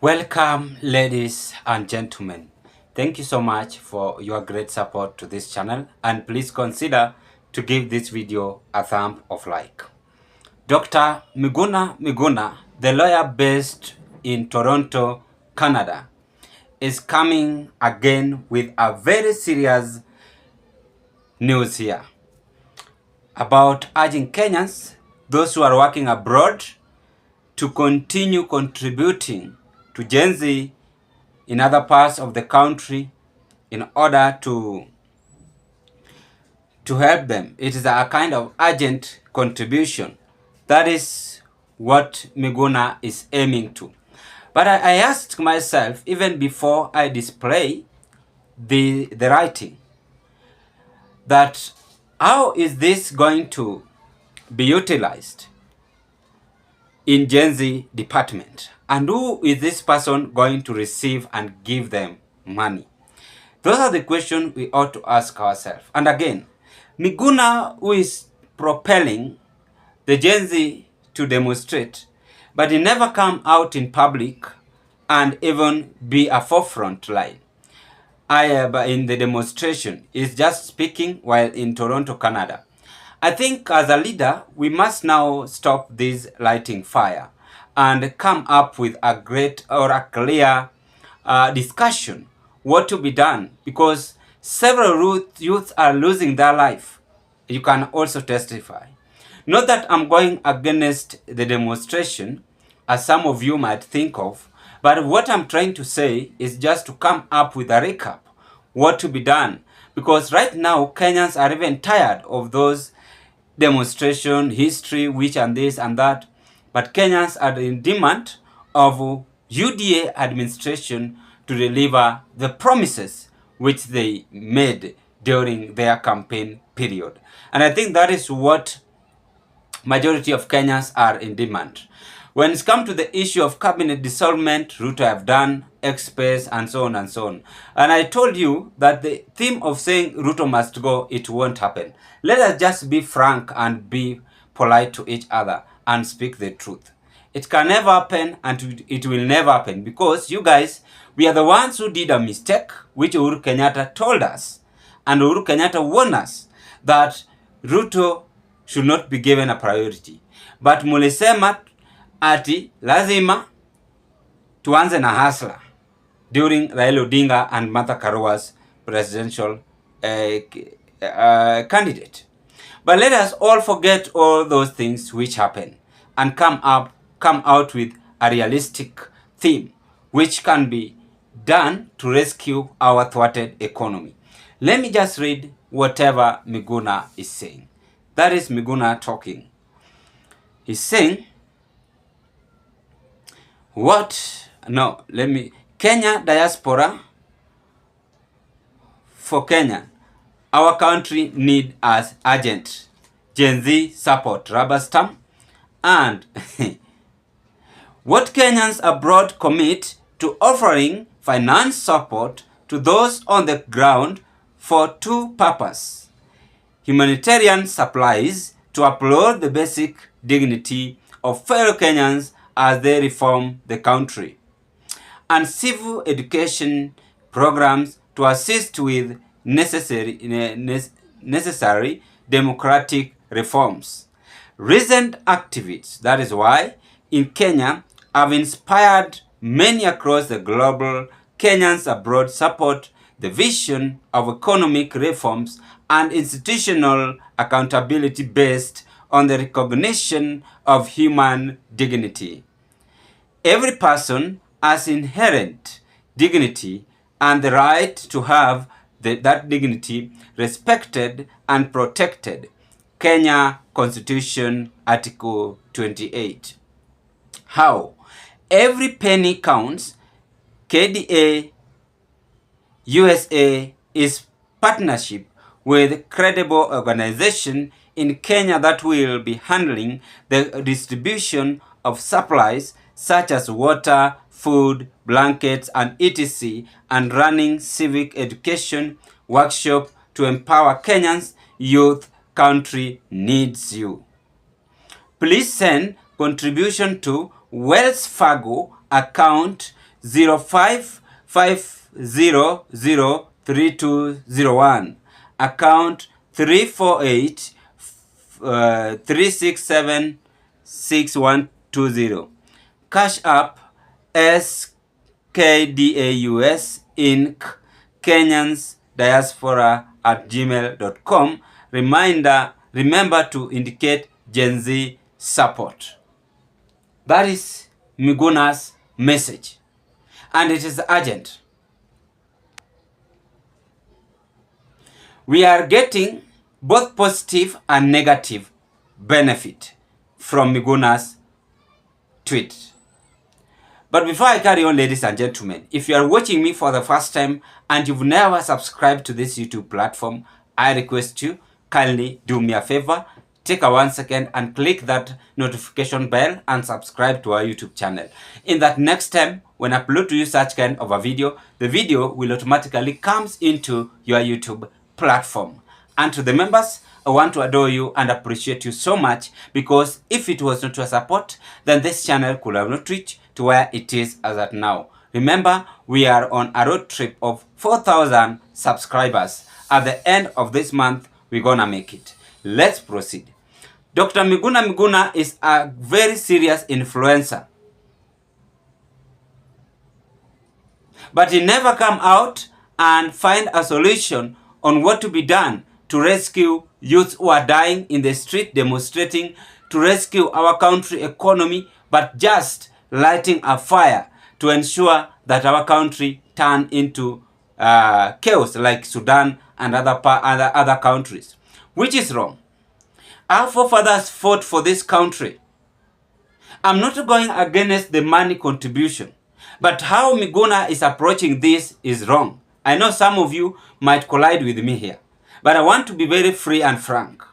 Welcome, ladies and gentlemen. Thank you so much for your great support to this channel, and please consider to give this video a thumb of like. Dr. Miguna, the lawyer based in Toronto, Canada, is coming again with a very serious news here about urging Kenyans, those who are working abroad, to continue contributing to Gen Z in other parts of the country in order to help them. It is a kind of urgent contribution. That is what Miguna is aiming to. But I asked myself, even before I display the writing, that how is this going to be utilized in Gen Z department? And who is this person going to receive and give them money? Those are the questions we ought to ask ourselves. And again, Miguna, who is propelling the Gen Z to demonstrate, but he never come out in public and even be a forefront line. In the demonstration, is just speaking while in Toronto, Canada. I think as a leader, we must now stop this lighting fire and come up with a great or a clear discussion what to be done, because several youths are losing their life. You can also testify. Not that I'm going against the demonstration, as some of you might think of, but what I'm trying to say is just to come up with a recap, what to be done. Because right now, Kenyans are even tired of those demonstration, history, which and this and that. But Kenyans are in demand of UDA administration to deliver the promises which they made during their campaign period. And I think that is what majority of Kenyans are in demand. When it's come to the issue of cabinet dissolvement, Ruto have done, X-Space, and so on and so on. And I told you that the theme of saying Ruto must go, it won't happen. Let us just be frank and be polite to each other and speak the truth. It can never happen, and it will never happen, because you guys, we are the ones who did a mistake, which Uhuru Kenyatta told us. And Uhuru Kenyatta warned us that Ruto should not be given a priority. But mulisema ati lazima tuanze na hasla during Raila Odinga and Martha Karua's presidential candidate. But let us all forget all those things which happen and come out with a realistic theme which can be done to rescue our thwarted economy. Let me just read whatever Miguna is saying. That is Miguna talking. He's saying, Kenya diaspora for Kenya. Our country need as urgent. Gen Z support, rubber stamp. And what Kenyans abroad commit to offering finance support to those on the ground for two purposes: humanitarian supplies to uphold the basic dignity of fellow Kenyans as they reform the country, and civil education programs to assist with necessary democratic reforms. Recent activities, that is why, in Kenya, have inspired many across the global. Kenyans abroad support the vision of economic reforms and institutional accountability based on the recognition of human dignity. Every person has inherent dignity and the right to have that dignity respected and protected. Kenya Constitution, Article 28. How? Every penny counts. KDA USA is partnership with credible organization in Kenya that will be handling the distribution of supplies such as water, food, blankets, and etc., and running civic education workshop to empower Kenyans youth. Country needs you. Please send contribution to Wells Fargo account 05503201. Account 348 367 6120. Cash App SKDAUS Inc. Kenyans Diaspora at gmail.com. Remember to indicate Gen Z support. That is Miguna's message, and it is urgent. We are getting both positive and negative benefit from Miguna's tweet. But before I carry on, ladies and gentlemen, if you are watching me for the first time and you've never subscribed to this YouTube platform, I request you kindly do me a favor, take a 1 second and click that notification bell and subscribe to our YouTube channel. In that next time, when I upload to you such kind of a video, the video will automatically comes into your YouTube platform. And to the members, I want to adore you and appreciate you so much, because if it was not your support, then this channel could have not reached to where it is as at now. Remember, we are on a road trip of 4,000 subscribers. At the end of this month, we're gonna make it. Let's proceed. Dr. Miguna is a very serious influencer, but he never come out and find a solution on what to be done to rescue youths who are dying in the street demonstrating, to rescue our country economy, but just lighting a fire to ensure that our country turn into chaos like Sudan and other countries, which is wrong. Our forefathers fought for this country. I'm not going against the money contribution, but how Miguna is approaching this is wrong. I know some of you might collide with me here, but I want to be very free and frank.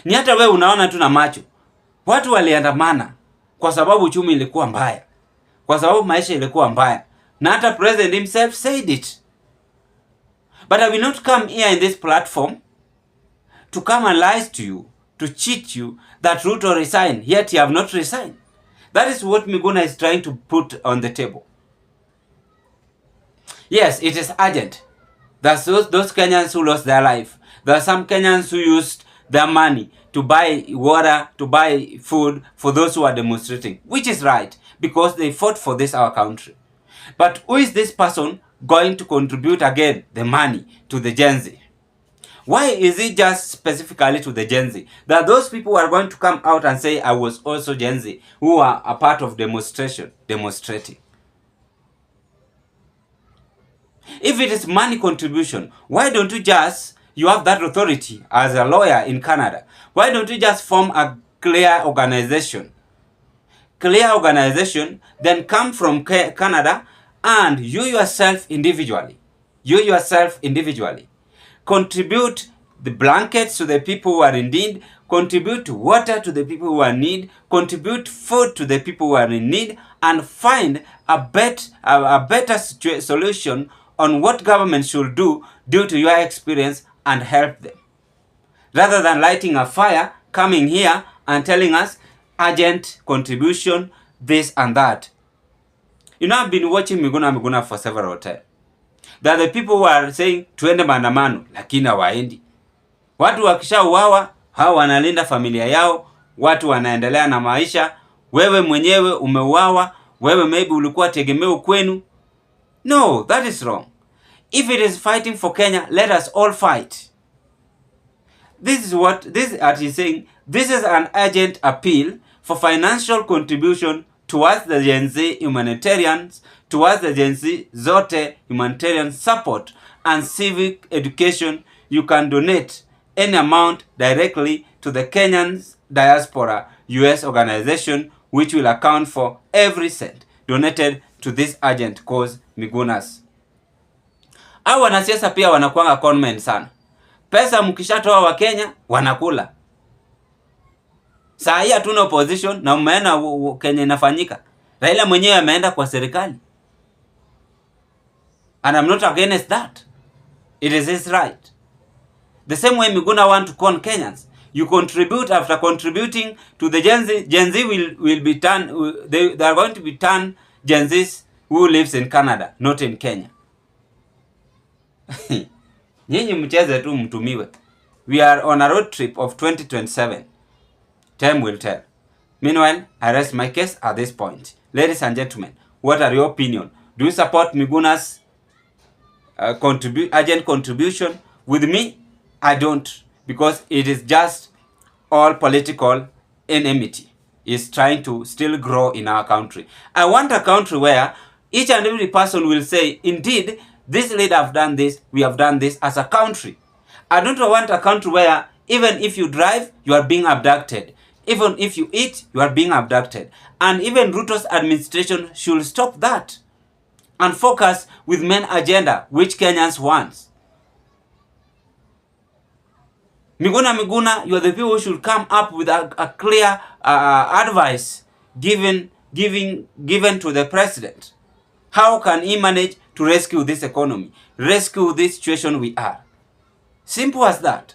Ni hata wewe unaona tu na macho, watu waliandamana kwa sababu uchumi ilikuwa mbaya, kwa sababu maisha ilikuwa mbaya, na hata president himself said it. But I will not come here in this platform to come and lie to you, to cheat you that Ruto resigned, yet he have not resigned. That is what Miguna is trying to put on the table. Yes, it is urgent. There's those Kenyans who lost their life. There are some Kenyans who used their money to buy water, to buy food for those who are demonstrating, which is right, because they fought for this, our country. But who is this person going to contribute again the money to the Gen Z? Why is it just specifically to the Gen Z? There are those people who are going to come out and say, I was also Gen Z, who are a part of demonstrating. If it is money contribution, why don't you have that authority as a lawyer in Canada? Why don't you just form a clear organization? Then come from Canada, and you yourself individually contribute the blankets to the people who are in need, contribute water to the people who are in need, contribute food to the people who are in need, and find a better solution on what government should do due to your experience and help them. Rather than lighting a fire, coming here and telling us urgent contribution, this and that. You know, I've been watching Miguna for several times. There are the people who are saying tuende maandamano, lakini hawaendi. Watu wakishauawa, hao wanalinda familia yao, watu wanaendelea na maisha. Wewe mwenyewe umeuawa, wewe maybe ulikuwa tegemeo kwenu. No, that is wrong. If it is fighting for Kenya, let us all fight. This is what he's saying. This is an urgent appeal for financial contribution towards the Gen Z humanitarians, towards the Gen Z zote humanitarian support and civic education. You can donate any amount directly to the Kenyans Diaspora US organization, which will account for every cent donated to this urgent cause, Migunas. Hao wanasiasa pia wanakuanga conmen sana. Pesa mkishatoa wa Kenya wanakula. Saa hii hatuna opposition na umeona Kenya inafanyika. Raila mwenyewe ameenda kwa serikali. And I'm not against that. It is his right. The same way Miguna want to con Kenyans. You contribute, after contributing to the Gen Z will be turned, they are going to be turned Gen Zs who lives in Canada, not in Kenya. Nyinyi mcheze tu mtumiwe. We are on a road trip of 2027. Time will tell. Meanwhile, I rest my case at this point. Ladies and gentlemen, what are your opinion? Do you support Miguna's urgent contribution? With me, I don't, because it is just all political enmity is trying to still grow in our country. I want a country where each and every person will say, indeed, this leader have done this, we have done this as a country. I don't want a country where even if you drive, you are being abducted. Even if you eat, you are being abducted. And even Ruto's administration should stop that and focus with main agenda, which Kenyans want. Miguna, you are the people who should come up with a clear advice given to the president. How can he manage to rescue this economy, rescue this situation we are? Simple as that.